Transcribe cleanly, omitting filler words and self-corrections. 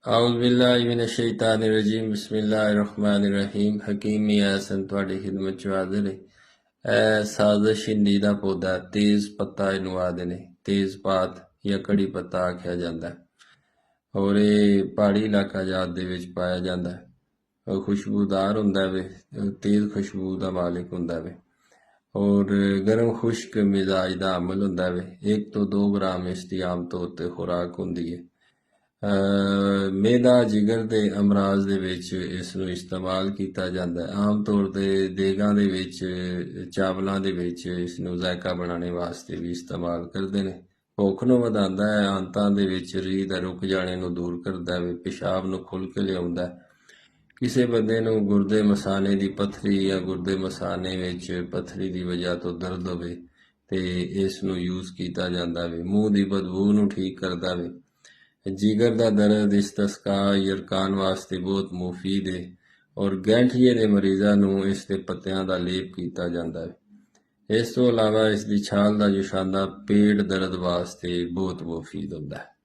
ਆਉਜ਼ੁबिल्लाहिमिनश्शैतानिर्रजीम बिस्मिल्लाहिर्रहमानिर्रहीम हकीम यासन ਤੁਹਾਡੀ ਖਿਦਮਤ ਚ ਹਾਜ਼ਰ ਹੈ। ਇਹ ਸਾਜ਼ਿਸ਼ ਹਿੰਦੀ ਦਾ ਪੌਦਾ ਤੇਜ਼ ਪੱਤਾ ਇਹਨੂੰ ਆਖਦੇ ਨੇ, ਤੇਜ਼ ਪਾਤ ਜਾਂ ਕੜੀ ਪੱਤਾ ਆਖਿਆ ਜਾਂਦਾ ਔਰ ਇਹ ਪਹਾੜੀ ਇਲਾਕਾ ਜਾਤ ਦੇ ਵਿੱਚ ਪਾਇਆ ਜਾਂਦਾ ਹੈ। ਉਹ ਖੁਸ਼ਬੂਦਾਰ ਹੁੰਦਾ ਵੇ, ਤੇਜ਼ ਖੁਸ਼ਬੂ ਦਾ ਮਾਲਿਕ ਹੁੰਦਾ ਵੇ ਔਰ ਗਰਮ ਖੁਸ਼ਕ ਮਿਜ਼ਾਜ ਦਾ ਅਮਲ ਹੁੰਦਾ ਵੇ। 1 ਤੋਂ 2 ਗ੍ਰਾਮ ਇਸ ਦੀ ਆਮ ਤੌਰ ਤੇ ਖੁਰਾਕ ਹੁੰਦੀ ਹੈ। ਮੈਦਾ ਜਿਗਰ ਦੇ ਅਮਰਾਜ਼ ਦੇ ਵਿੱਚ ਇਸ ਨੂੰ ਇਸਤੇਮਾਲ ਕੀਤਾ ਜਾਂਦਾ ਹੈ। ਆਮ ਤੌਰ ਤੇ ਦੇਗਾਂ ਦੇ ਵਿੱਚ, ਚਾਵਲਾਂ ਦੇ ਵਿੱਚ ਇਸ ਨੂੰ ਜ਼ਾਇਕਾ ਬਣਾਉਣ ਵਾਸਤੇ ਵੀ ਇਸਤੇਮਾਲ ਕਰਦੇ ਨੇ। ਭੁੱਖ ਨੂੰ ਵਧਾਉਂਦਾ ਹੈ, ਆਂਤਾਂ ਦੇ ਵਿੱਚ ਰੀਹ ਦਾ ਰੁਕ ਜਾਣੇ ਨੂੰ ਦੂਰ ਕਰਦਾ ਹੈ, ਪਿਸ਼ਾਬ ਨੂੰ ਖੁੱਲ੍ਹ ਕੇ ਲਿਆਉਂਦਾ ਹੈ। ਕਿਸੇ ਬੰਦੇ ਨੂੰ ਗੁਰਦੇ ਮਸਾਨੇ ਦੀ ਪੱਥਰੀ ਜਾਂ ਗੁਰਦੇ ਮਸਾਨੇ ਵਿੱਚ ਪੱਥਰੀ ਦੀ ਵਜ੍ਹਾ ਤੋਂ ਦਰਦ ਹੋਵੇ ਤੇ ਇਸ ਨੂੰ ਯੂਜ਼ ਕੀਤਾ ਜਾਂਦਾ ਵੇ। ਮੂੰਹ ਦੀ ਬਦਬੂ ਨੂੰ ਠੀਕ ਕਰਦਾ ਵੇ। जिगर का दर्द इस्तिस्का यरकान वास्ते बहुत मुफीद है और गैंठिए के मरीज़ों को इसके पत्तियां का लेप किया जाता है। इस तो अलावा इसकी छाल का जुशांदा पेट दर्द वास्ते बहुत मुफीद होता है।